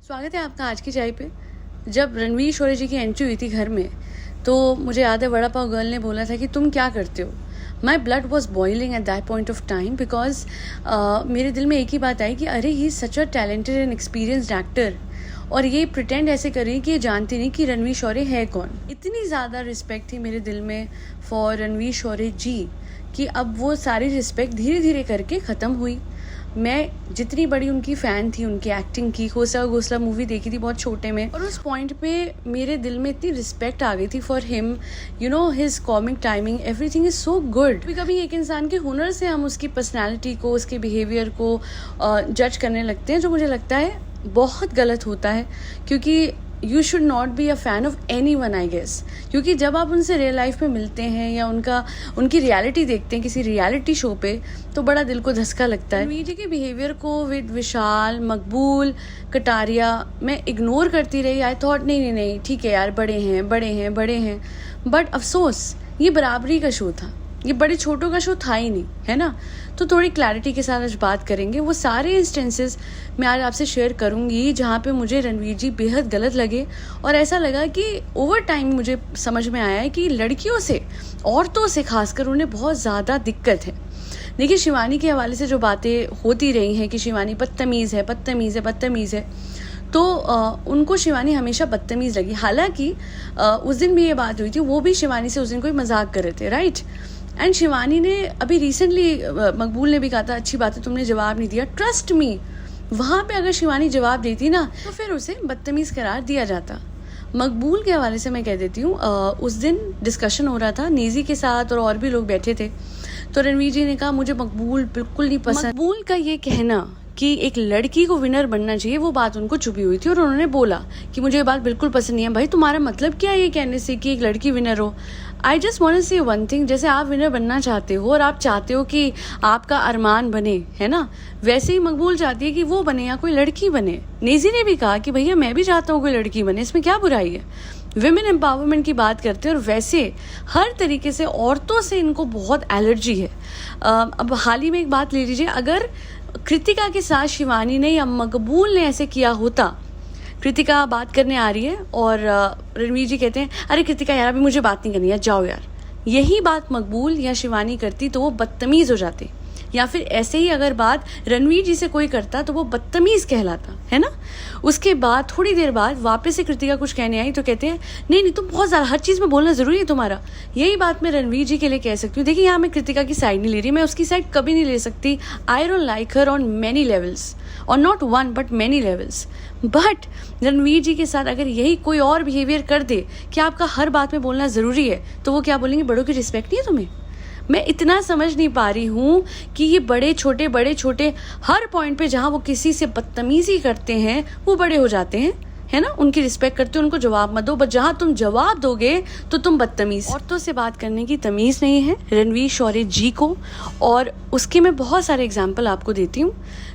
स्वागत है आपका आज की चाय पे। जब रणवीर शोरे जी की एंट्री हुई थी घर में, तो मुझे याद है वड़ा पाव गर्ल ने बोला था कि तुम क्या करते हो। My blood was boiling at that point of time because मेरे दिल में एक ही बात आई कि अरे he is such a talented and experienced actor, और ये प्रिटेंड ऐसे कर रही कि ये जानती नहीं कि रणवीर शोरे है कौन। इतनी ज़्यादा रिस्पेक्ट थी मेरे दिल में फॉर रणवीर शोरे जी कि अब वो सारी रिस्पेक्ट धीरे धीरे करके ख़त्म हुई। मैं जितनी बड़ी उनकी फ़ैन थी, उनकी एक्टिंग की, खोसला घोसला मूवी देखी थी बहुत छोटे में, और उस पॉइंट पे मेरे दिल में इतनी रिस्पेक्ट आ गई थी for him. You know, his comic timing, everything is so good. कभी कभी एक इंसान के हुनर से हम उसकी पर्सनैलिटी को, उसके बिहेवियर को जज करने लगते हैं, जो मुझे लगता है बहुत गलत होता है, क्योंकि you should not be a fan of anyone, I guess. क्योंकि जब आप उनसे रियल लाइफ में मिलते हैं या उनकी रियलिटी देखते हैं किसी रियलिटी शो पे, तो बड़ा दिल को धक्का लगता है। रणवीर जी के बिहेवियर को विद विशाल, मकबूल, कटारिया मैं इग्नोर करती रही। आई थॉट नहीं ठीक है यार, बड़े हैं। बट अफसोस, ये बराबरी का शो था, ये बड़े छोटों का शो था ही नहीं, है ना। तो थोड़ी क्लैरिटी के साथ आज बात करेंगे। वो सारे इंस्टेंसेस मैं आज आपसे शेयर करूंगी जहाँ पे मुझे रणवीर जी बेहद गलत लगे, और ऐसा लगा कि ओवर टाइम मुझे समझ में आया है कि लड़कियों से, औरतों से खासकर, उन्हें बहुत ज़्यादा दिक्कत है। देखिए, शिवानी के हवाले से जो बातें होती रही हैं कि शिवानी बदतमीज़ है, तो उनको शिवानी हमेशा बदतमीज़ लगी। हालांकि उस दिन भी ये बात हुई थी, वो भी शिवानी से उस दिन कोई मजाक कर रहे थे, राइट। एंड शिवानी ने अभी रिसेंटली, मकबूल ने भी कहा था, अच्छी बात है तुमने जवाब नहीं दिया। ट्रस्ट मी, वहाँ पे अगर शिवानी जवाब देती ना, तो फिर उसे बदतमीज़ करार दिया जाता। मकबूल के हवाले से मैं कह देती हूँ, उस दिन डिस्कशन हो रहा था नीज़ी के साथ, और भी लोग बैठे थे। तो रणवीर जी ने कहा मुझे मकबूल बिल्कुल नहीं पसंद। मकबूल का ये कहना कि एक लड़की को विनर बनना चाहिए, वो बात उनको चुभी हुई थी, और उन्होंने बोला कि मुझे ये बात बिल्कुल पसंद नहीं है। भाई, तुम्हारा मतलब क्या है ये कहने से कि एक लड़की विनर हो? आई जस्ट वांट टू से वन थिंग, जैसे आप विनर बनना चाहते हो और आप चाहते हो कि आपका अरमान बने, है ना, वैसे ही मकबूल चाहती है कि वो बने या कोई लड़की बने। नेजी ने भी कहा कि भैया मैं भी चाहता हूँ कोई लड़की बने, इसमें क्या बुराई है। विमेन एम्पावरमेंट की बात करते हैं, और वैसे हर तरीके से औरतों से इनको बहुत एलर्जी है। अब हाल ही में एक बात ले लीजिए, अगर कृतिका के साथ शिवानी ने या मकबूल ने ऐसे किया होता, कृतिका बात करने आ रही है और रणवीर जी कहते हैं अरे कृतिका यार, अभी मुझे बात नहीं करनी है, जाओ यार, यही बात मकबूल या शिवानी करती तो वो बदतमीज़ हो जाती। या फिर ऐसे ही अगर बात रणवीर जी से कोई करता तो वो बदतमीज़ कहलाता, है ना। उसके बाद थोड़ी देर बाद वापस से कृतिका कुछ कहने आई तो कहते हैं नहीं तुम बहुत ज़्यादा, हर चीज़ में बोलना ज़रूरी है तुम्हारा। यही बात मैं रणवीर जी के लिए कह सकती हूँ। देखिए, यहाँ मैं कृतिका की साइड नहीं ले रही, मैं उसकी साइड कभी नहीं ले सकती। I don't like her on many levels, और not one but many levels. But Ranveer ji के साथ अगर यही कोई और बिहेवियर कर दे कि आपका हर बात में बोलना ज़रूरी है, तो वो क्या बोलेंगे, बड़ों की रिस्पेक्ट नहीं है तुम्हें। मैं इतना समझ नहीं पा रही हूँ कि ये बड़े छोटे हर पॉइंट पे जहाँ वो किसी से बदतमीज़ी करते हैं वो बड़े हो जाते हैं, है ना। उनकी रिस्पेक्ट करते हो, उनको जवाब मत दो, बट जहाँ तुम जवाब दोगे तो तुम बदतमीज़। औरतों से बात करने की तमीज़ नहीं है रणवीर शोरे जी को, और उसके मैं बहुत सारे एग्जाम्पल आपको देती हूँ।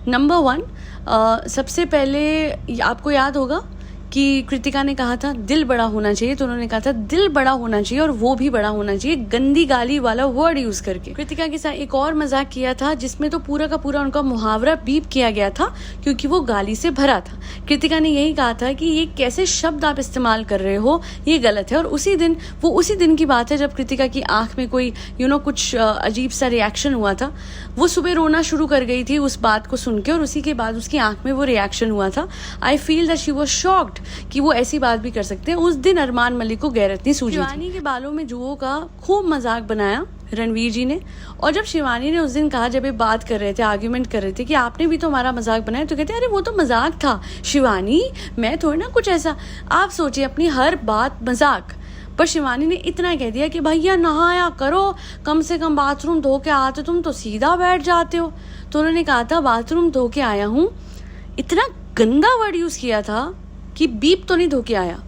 नंबर 1, सबसे पहले आपको याद होगा कि कृतिका ने कहा था दिल बड़ा होना चाहिए, तो उन्होंने कहा था दिल बड़ा होना चाहिए और वो भी बड़ा होना चाहिए, गंदी गाली वाला वर्ड यूज करके। कृतिका के साथ एक और मजाक किया था जिसमें तो पूरा का पूरा उनका मुहावरा बीप किया गया था, क्योंकि वो गाली से भरा था। कृतिका ने यही कहा था कि ये कैसे शब्द आप इस्तेमाल कर रहे हो, ये गलत है। और उसी दिन की बात है जब कृतिका की आंख में कोई कुछ अजीब सा रिएक्शन हुआ था। वो सुबह रोना शुरू कर गई थी उस बात को सुन के, और उसी के बाद उसकी आंख में वो रिएक्शन हुआ था। I feel that she was shocked कि वो ऐसी बात भी कर सकते हैं। उस दिन अरमान मलिक को गैरत नहीं सूझी। शिवानी के बालों में जुओं का खूब मजाक बनाया रणवीर जी ने, और जब शिवानी ने उस दिन कहा, जब ये बात कर रहे थे, आर्ग्यूमेंट कर रहे थे कि आपने भी तो हमारा मजाक बनाया, तो कहते अरे वो तो मजाक था शिवानी, मैं थोड़ी ना कुछ ऐसा। आप सोचिए, अपनी हर बात मजाक पर शिवानी ने इतना कह दिया कि भैया नहाया करो, कम से कम बाथरूम धो के आते, तुम तो सीधा बैठ जाते हो। तो उन्होंने कहा था बाथरूम धो के आया हूँ, इतना गंदा वर्ड यूज़ किया था कि बीप तो नहीं धो के आया।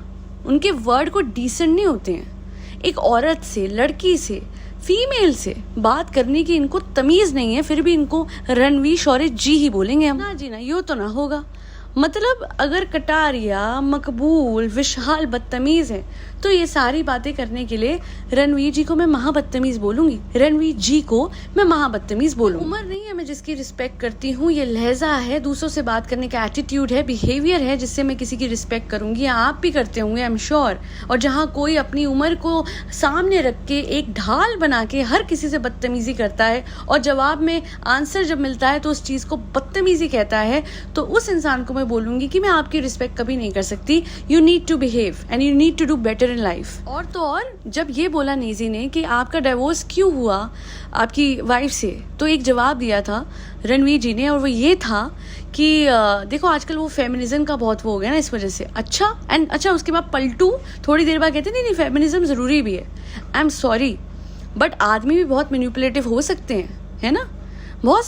उनके वर्ड को डिसेंट नहीं होते हैं। एक औरत से, लड़की से, फीमेल से बात करने की इनको तमीज़ नहीं है, फिर भी इनको रणवीर शोरे जी ही बोलेंगे हम। ना जी ना, यो तो ना होगा। मतलब अगर कटारिया, मकबूल, विशाल बदतमीज है तो ये सारी बातें करने के लिए रणवीर जी को मैं महाबदतमीज बोलूंगी, रणवीर जी को मैं महाबदतमीज बोलूंगी। उम्र नहीं है मैं जिसकी रिस्पेक्ट करती हूँ, ये लहजा है, दूसरों से बात करने का एटीट्यूड है, बिहेवियर है जिससे मैं किसी की रिस्पेक्ट करूंगी। आप भी करते होंगे आई एम श्योर। और जहाँ कोई अपनी उम्र को सामने रख के एक ढाल बना के हर किसी से बदतमीजी करता है और जवाब में आंसर जब मिलता है तो उस चीज को बदतमीजी कहता है, तो उस इंसान को मैं बोलूंगी कि मैं आपकी रिस्पेक्ट कभी नहीं कर सकती। You need to behave and you need to do better in life. और तो और जब ये बोला नेजी ने कि आपका डिवोर्स क्यों हुआ आपकी वाइफ से, तो एक जवाब दिया था रणवीर जी ने, और वो ये था कि देखो आजकल वो फेमिनिज्म का बहुत वो हो गया ना, इस वजह से। अच्छा उसके बाद पलटू थोड़ी देर बाद कहते नहीं फेमिनिज्म जरूरी भी है। आई एम सॉरी बट आदमी भी बहुत मैनिपुलेटिव हो सकते हैं, है ना। बहुत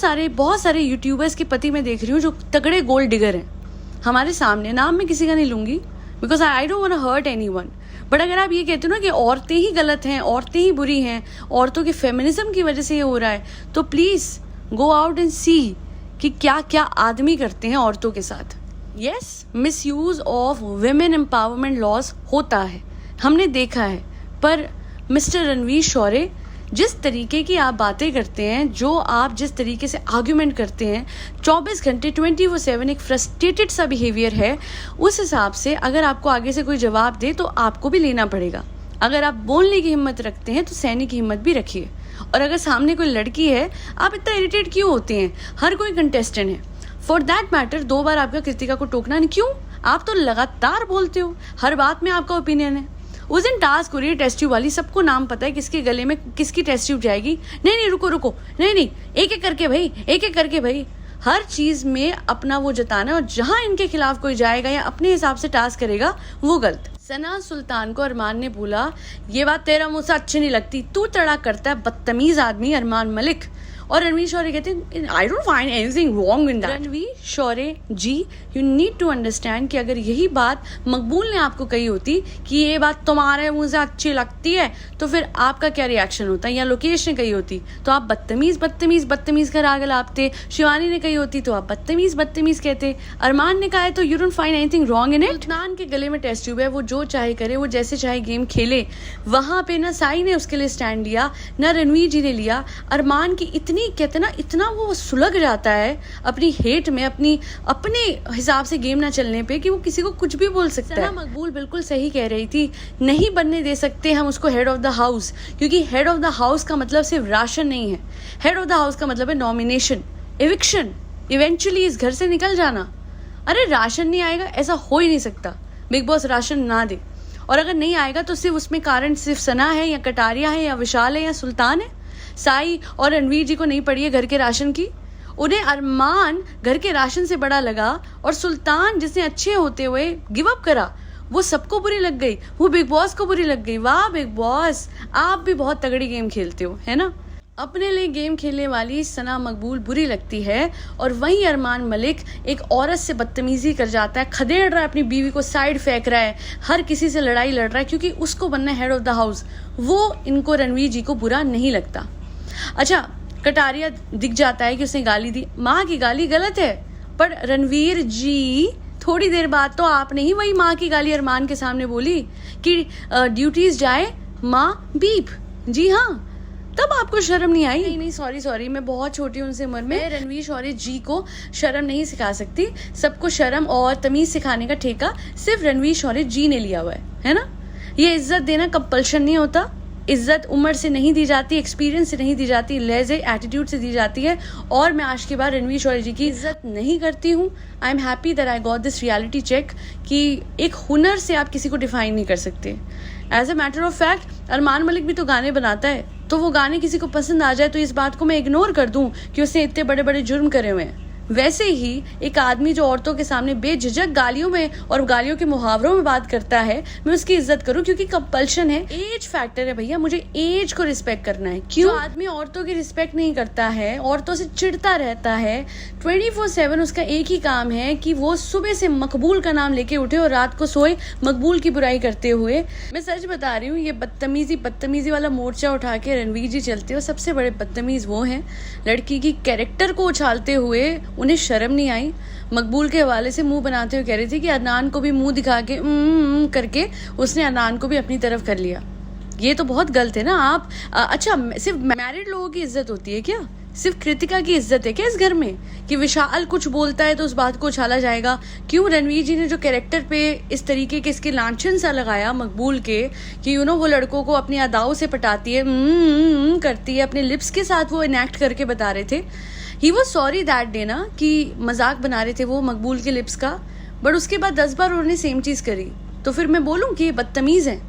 सारे यूट्यूबर्स के पति मैं देख रही हूँ जो तगड़े गोल्ड डिगर हैं हमारे सामने। नाम मैं किसी का नहीं लूंगी because I don't want to hurt anyone, but अगर आप ये कहते हो ना कि औरतें ही गलत हैं, औरतें ही बुरी हैं, औरतों के फेमिनिज्म की वजह से ये हो रहा है, तो please go out and see कि क्या क्या आदमी करते हैं औरतों के साथ। Yes, misuse of women empowerment laws होता है, हमने देखा है, पर मिस्टर रणवीर शौर्य जिस तरीके की आप बातें करते हैं, जो आप जिस तरीके से आर्ग्यूमेंट करते हैं 24 घंटे 24/7 एक फ्रस्ट्रेटेड सा बिहेवियर है, उस हिसाब से अगर आपको आगे से कोई जवाब दे तो आपको भी लेना पड़ेगा। अगर आप बोलने की हिम्मत रखते हैं तो सहने की हिम्मत भी रखिए। और अगर सामने कोई लड़की है, आप इतना इरिटेट क्यों होते हैं? हर कोई कंटेस्टेंट है, फॉर दैट मैटर 2 बार आपका कृतिका को टोकना नहीं, क्यों? आप तो लगातार बोलते हो, हर बात में आपका ओपिनियन है। उस दिन टास्क हो रही है टेस्ट ट्यूब वाली, सबको नाम पता है किसके गले में किसकी टेस्ट ट्यूब जाएगी। नहीं रुको, नहीं एक एक करके भाई हर चीज में अपना वो जताना है, और जहां इनके खिलाफ कोई जाएगा या अपने हिसाब से टास्क करेगा वो गलत। सना सुल्तान को अरमान ने बोला ये बात तेरा मुंह से अच्छी नहीं लगती, तू तड़ाक करता है बदतमीज आदमी अरमान मलिक। और रणवीर शौर्य कहते हैं I don't find anything wrong in that. Ranveer Shaurya ji, you need to understand कि अगर यही बात मकबूल ने आपको कही होती कि ये बात तुम्हारे मुंह से अच्छी लगती है, तो फिर आपका क्या रिएक्शन होता, या लोकेश ने कही होती तो आप बदतमीज कर आगे लापते, शिवानी ने कही होती तो आप बदतमीज कहते, अरमान ने कहा है तो you don't find anything wrong in it. Sultan के गले में टेस्ट ट्यूब है, वो जो चाहे करे, वो जैसे चाहे गेम खेले। वहां पे ना साई ने उसके लिए स्टैंड लिया, ना रणवीर जी ने लिया। अरमान की इतनी कहते ना इतना वो सुलग जाता है अपनी हेट में, अपने हिसाब से गेम ना चलने पे, कि वो किसी को कुछ भी बोल सकता है। मकबूल बिल्कुल सही कह रही थी, नहीं बनने दे सकते हम उसको हेड ऑफ द हाउस, क्योंकि हेड ऑफ द हाउस का मतलब सिर्फ राशन नहीं है। हेड ऑफ द हाउस का मतलब है नॉमिनेशन, एविक्शन, इवेंचुअली इस घर से निकल जाना। अरे राशन नहीं आएगा ऐसा हो ही नहीं सकता, बिग बॉस राशन ना दे। और अगर नहीं आएगा तो सिर्फ उसमें कारण सिर्फ सना है या कटारिया है या विशाल है या सुल्तान है। साई और रणवीर जी को नहीं पड़ी है घर के राशन की, उन्हें अरमान घर के राशन से बड़ा लगा, और सुल्तान जिसने अच्छे होते हुए गिव अप करा वो सबको बुरी लग गई, वो बिग बॉस को बुरी लग गई। वाह बिग बॉस, आप भी बहुत तगड़ी गेम खेलते हो, है ना। अपने लिए गेम खेलने वाली सना मकबूल बुरी लगती है, और वहीं अरमान मलिक एक औरत से बदतमीजी कर जाता है, खदेड़ रहा है अपनी बीवी को, साइड फेंक रहा है, हर किसी से लड़ाई लड़ रहा है क्योंकि उसको बनना है हेड ऑफ द हाउस। वो इनको रणवीर जी को बुरा नहीं लगता। अच्छा, कटारिया दिख जाता है कि उसने गाली दी, माँ की गाली गलत है, पर रणवीर जी थोड़ी देर बाद तो आपने ही वही माँ की गाली अरमान के सामने बोली कि ड्यूटीज जाए माँ बीप। जी हाँ, तब आपको शर्म नहीं आई? नहीं सॉरी, मैं बहुत छोटी हूँ उनसे उम्र में, रणवीर शौर्य जी को शर्म नहीं सिखा सकती। सबको शर्म और तमीज सिखाने का ठेका सिर्फ रणवीर शौर्य जी ने लिया हुआ है ना। ये इज्जत देना कंपल्शन नहीं होता, इज्जत उम्र से नहीं दी जाती, एक्सपीरियंस से नहीं दी जाती, लहजे एटीट्यूड से दी जाती है। और मैं आज के बाद रणवीर शौर्य जी की इज्जत नहीं करती हूँ। I am happy that I got this reality check कि एक हुनर से आप किसी को डिफाइन नहीं कर सकते। As a matter of fact Armaan Malik भी तो गाने बनाता है, तो वो गाने किसी को पसंद आ जाए तो इस बात को मैं इग्नोर कर दूं कि उसने इतने बड़े बड़े जुर्म करे हुए हैं। वैसे ही एक आदमी जो औरतों के सामने बेझिझक गालियों में और गालियों के मुहावरों में बात करता है, मैं उसकी इज्जत करूं क्योंकि कंपल्शन है, एज फैक्टर है भैया, मुझे एज को रिस्पेक्ट करना है। क्यों आदमी औरतों की रिस्पेक्ट नहीं करता है, औरतों से चिढ़ता रहता है, 24/7 उसका एक ही काम है कि वो सुबह से मकबूल का नाम लेके उठे और रात को सोए मकबूल की बुराई करते हुए। मैं सच बता रही हूँ, ये बदतमीजी वाला मोर्चा उठा के रणवीर जी चलते हो, सबसे बड़े बदतमीज वो हैं, लड़की की कैरेक्टर को उछालते हुए उन्हें शर्म नहीं आई? मकबूल के हवाले से मुंह बनाते हुए कह रही थी कि अदनान को भी मुंह दिखा के करके उसने अदनान को भी अपनी तरफ कर लिया। ये तो बहुत गलत है ना। आप अच्छा, सिर्फ मैरिड लोगों की इज्जत होती है क्या? सिर्फ कृतिका की इज्जत है क्या इस घर में कि विशाल कुछ बोलता है तो उस बात को उछाला जाएगा? क्यों रणवीर जी ने जो कैरेक्टर पे इस तरीके के इसके लांछन सा लगाया मकबूल के कि वो लड़कों को अपनी अदाओं से पटाती है, करती है, अपने लिप्स के साथ वो इनैक्ट करके बता रहे थे। He was sorry that day ना कि मजाक बना रहे थे वो मकबूल के लिप्स का, बट उसके बाद 10 बार उन्होंने सेम चीज करी। तो फिर मैं बोलूँ कि ये बदतमीज है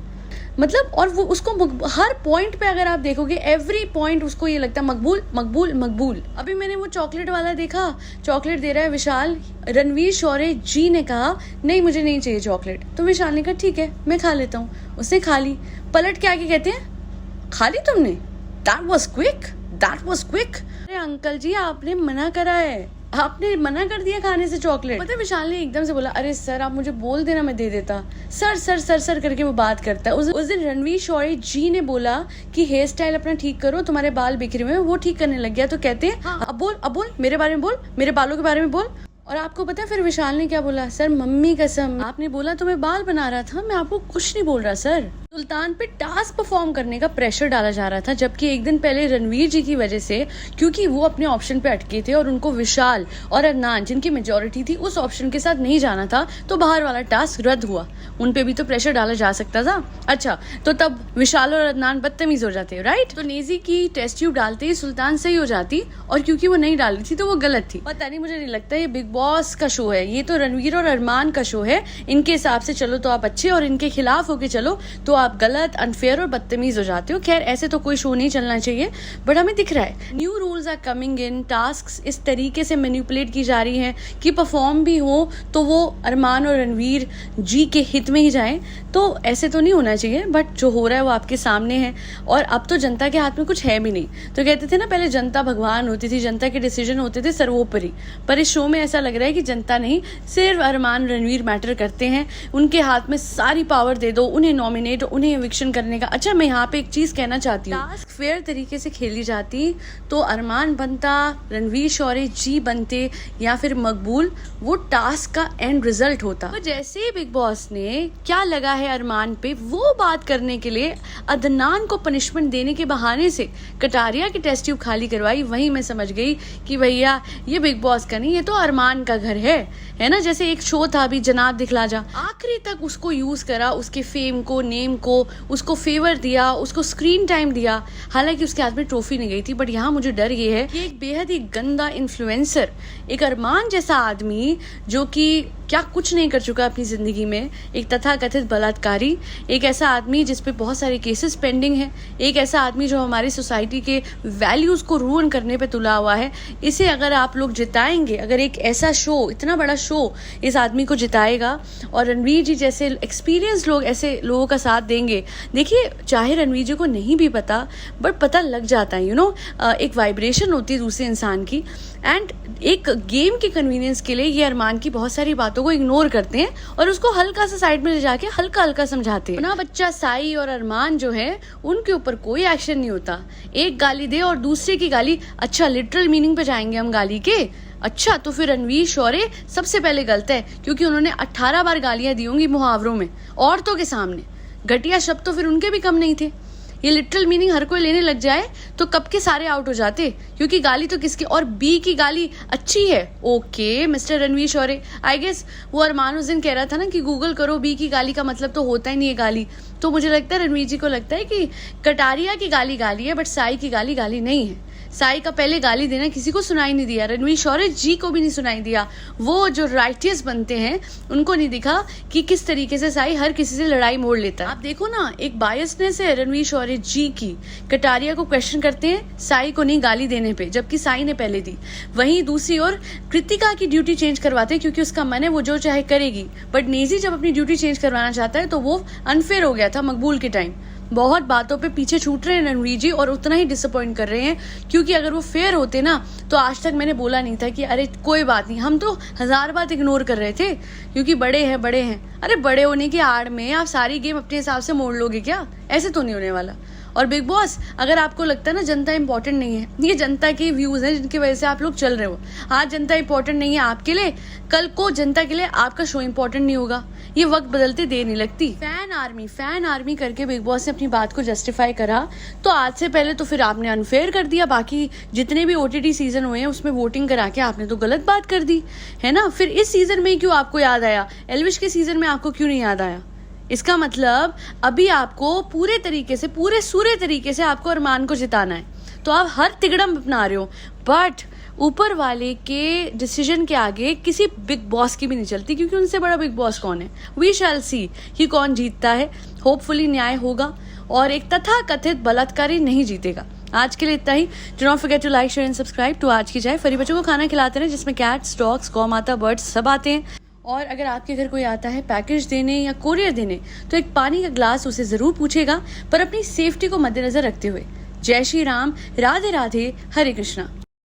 मतलब। और वो उसको हर पॉइंट पे अगर आप देखोगे, एवरी पॉइंट उसको ये लगता है मकबूल मकबूल मकबूल। अभी मैंने वो चॉकलेट वाला देखा, चॉकलेट दे रहा है विशाल, रणवीर शौर्य जी ने कहा नहीं मुझे नहीं चाहिए चॉकलेट, तो विशाल ने कहा ठीक है मैं खा लेता हूँ। उसने खा ली, पलट के आके कहते हैं खा ली तुमने, that was quick, that was quick. अरे अंकल जी आपने मना करा है, आपने मना कर दिया खाने से चॉकलेट। पता है विशाल ने एकदम से बोला अरे सर आप मुझे बोल देना मैं दे देता। सर सर सर सर करके वो बात करता है। उस दिन रणवीर शौर्य जी ने बोला कि हेयर स्टाइल अपना ठीक करो, तुम्हारे बाल बिखरे हुए हैं, वो ठीक करने लग गया। तो कहते हैं हाँ, अब बोल मेरे बारे में बोल, मेरे बालों के बारे में बोल। और आपको पता है फिर विशाल ने क्या बोला? सर मम्मी कसम आपने बोला तो मैं बाल बना रहा था, मैं आपको कुछ नहीं बोल रहा सर। सुल्तान पे टास्क परफॉर्म करने का प्रेशर डाला जा रहा था, जबकि एक दिन पहले रणवीर जी की वजह से, क्योंकि वो अपने ऑप्शन पे अटके थे और उनको विशाल और अदनान जिनकी मेजोरिटी थी उस ऑप्शन के साथ नहीं जाना था, तो बाहर वाला टास्क रद्द हुआ। उन पे भी तो प्रेशर डाला जा सकता था। अच्छा तो तब विशाल और अदनान बदतमीज हो जाते, राइट? तो नेजी की टेस्ट ट्यूब डालते ही सुल्तान सही हो जाती, और क्योंकि वो नहीं डाली थी तो वो गलत थी। पता नहीं, मुझे नहीं लगता ये बिग बॉस का शो है, ये तो रणवीर और अरमान का शो है। इनके हिसाब से चलो तो आप अच्छे, और इनके खिलाफ होके चलो तो आप गलत, अनफेयर और बदतमीज हो जाते हो। खैर ऐसे तो कोई शो नहीं चलना चाहिए, बट हमें दिख रहा है new rules are coming in, tasks इस तरीके से मैनिपुलेट की जा रही हैं कि परफॉर्म भी हो तो वो अरमान और रणवीर जी के हित में ही जाए। तो ऐसे तो नहीं होना चाहिए, बट जो हो रहा है वो आपके सामने है, और अब तो जनता के हाथ में कुछ है भी नहीं। तो कहते थे ना पहले जनता भगवान होती थी, जनता के डिसीजन होते थे सर्वोपरि, पर इस शो में ऐसा लग रहा है कि जनता नहीं, सिर्फ अरमान रणवीर मैटर करते हैं। उनके हाथ में सारी पावर दे दो, उन्हें नॉमिनेट, उन्हें एविक्शन करने का। अच्छा मैं यहाँ पे एक चीज कहना चाहती हूँ, टास्क फेयर तरीके से खेली जाती तो अरमान बनता, रणवीर शौर्य जी बनते, या फिर मकबूल, वो टास्क का एंड रिजल्ट होता। तो जैसे ही बिग बॉस ने क्या लगा है अरमान पे वो बात करने के लिए अदनान को पनिशमेंट देने के बहाने से कटारिया की टेस्ट ट्यूब खाली करवाई, वहीं मैं समझ गई कि भैया ये बिग बॉस का नहीं, ये तो अरमान का घर है ना। जैसे एक शो था अभी जनाब दिखला जा, आखिरी तक उसको यूज करा, उसके फेम को, नेम को, उसको फेवर दिया, उसको स्क्रीन टाइम दिया, हालांकि उसके हाथ में ट्रॉफी नहीं गई थी। बट यहाँ मुझे डर ये है कि एक बेहद ही गंदा इन्फ्लुएंसर, एक अरमान जैसा आदमी जो कि क्या कुछ नहीं कर चुका अपनी जिंदगी में, एक तथाकथित बलात्कारी, एक ऐसा आदमी जिसपे बहुत सारे केसेस पेंडिंग हैं, एक ऐसा आदमी जो हमारी सोसाइटी के वैल्यूज को रूइन करने पे तुला हुआ है, इसे अगर आप लोग जिताएंगे, अगर एक ऐसा शो, इतना बड़ा शो इस आदमी को जिताएगा और रणवीर जी जैसे एक्सपीरियंस लोग ऐसे लोगों का साथ देंगे, देखिए चाहे रणवीर जी को नहीं भी पता, बट पता लग जाता है, एक वाइब्रेशन होती है दूसरे इंसान की। एंड एक गेम के कन्वीनियंस के लिए ये अरमान की बहुत सारी बातों को इग्नोर करते हैं और उसको हल्का सा साइड में ले जाके हल्का हल्का समझाते हैं। अपना बच्चा साई और अरमान जो है उनके ऊपर कोई एक्शन नहीं होता, एक गाली दे और दूसरे की गाली, अच्छा लिटरल मीनिंग पे जाएंगे हम गाली के, अच्छा तो फिर रणवीर शौर्य सबसे पहले गलत है, क्योंकि उन्होंने 18 बार गालियां दी होंगी मुहावरों में औरतों के सामने, घटिया शब्द तो फिर उनके भी कम नहीं थे। ये लिटरल मीनिंग हर कोई लेने लग जाए तो कब के सारे आउट हो जाते, क्योंकि गाली तो किसकी, और बी की गाली अच्छी है, okay mister Ranveer Shaurya. I guess वो अरमान उस दिन कह रहा था ना कि गूगल करो, बी की गाली का मतलब तो होता ही नहीं है गाली। तो मुझे लगता है रणवीर जी को लगता है कि कटारिया की गाली गाली है, बट साई की गाली गाली नहीं है। साई का पहले गाली देना किसी को सुनाई नहीं दिया, रणवीर शौर्य जी को भी नहीं सुनाई दिया। वो जो राइटियस बनते हैं उनको नहीं दिखा कि किस तरीके से साई हर किसी से लड़ाई मोड़ लेता है। आप देखो ना, एक बायसनेस है रणवीर शौर्य जी की, कटारिया को क्वेश्चन करते हैं साई को नहीं गाली देने पे, जबकि साई ने पहले दी। वहीं दूसरी ओर कृतिका की ड्यूटी चेंज करवाते हैं क्योंकि उसका मन है वो जो चाहे करेगी, बट नेजी जब अपनी ड्यूटी चेंज करवाना चाहता है तो वो अनफेयर हो गया था मकबूल के टाइम। बहुत बातों पे पीछे छूट रहे हैं रणवीर जी और उतना ही डिसअपॉइंट कर रहे हैं, क्योंकि अगर वो फेयर होते ना तो आज तक मैंने बोला नहीं था कि अरे कोई बात नहीं, हम तो 1000 बात इग्नोर कर रहे थे क्योंकि बड़े हैं बड़े हैं। अरे बड़े होने की आड़ में आप सारी गेम अपने हिसाब से मोड़ लोगे क्या? ऐसे तो नहीं होने वाला। और बिग बॉस, अगर आपको लगता है ना जनता इंपॉर्टेंट नहीं है, ये जनता के व्यूज हैं जिनकी वजह से आप लोग चल रहे हो। आज जनता इंपॉर्टेंट नहीं है आपके लिए, कल को जनता के लिए आपका शो इंपॉर्टेंट नहीं होगा। ये वक्त बदलते देर नहीं लगती। फैन आर्मी करके बिग बॉस ने अपनी बात को जस्टिफाई करा, तो आज से पहले तो फिर आपने अनफेयर कर दिया। बाकी जितने भी OTT सीजन हुए हैं उसमें वोटिंग करा के आपने तो गलत बात कर दी है ना। फिर इस सीजन में क्यों आपको याद आया, एल्विश के सीजन में आपको क्यों नहीं याद आया? इसका मतलब अभी आपको पूरे सूरे तरीके से आपको अरमान को जिताना है, तो आप हर तिगड़म अपना रहे हो। बट ऊपर वाले के डिसीजन के आगे किसी बिग बॉस की भी नहीं चलती, क्योंकि उनसे बड़ा बिग बॉस कौन है? वी शैल सी कि कौन जीतता है। होपफुली न्याय होगा और एक तथाकथित बलात्कारी नहीं जीतेगा। आज के लिए इतना ही। Do not forget to like, share and subscribe to आज की चाय। फरी बच्चों को खाना खिलाते हैं जिसमें कैट्स, डॉग्स, गौ माता, बर्ड्स सब आते हैं। और अगर आपके घर कोई आता है पैकेज देने या कोरियर देने, तो एक पानी का ग्लास उसे जरूर पूछेगा, पर अपनी सेफ्टी को मद्देनजर रखते हुए। जय श्री राम, राधे राधे, हरे कृष्णा।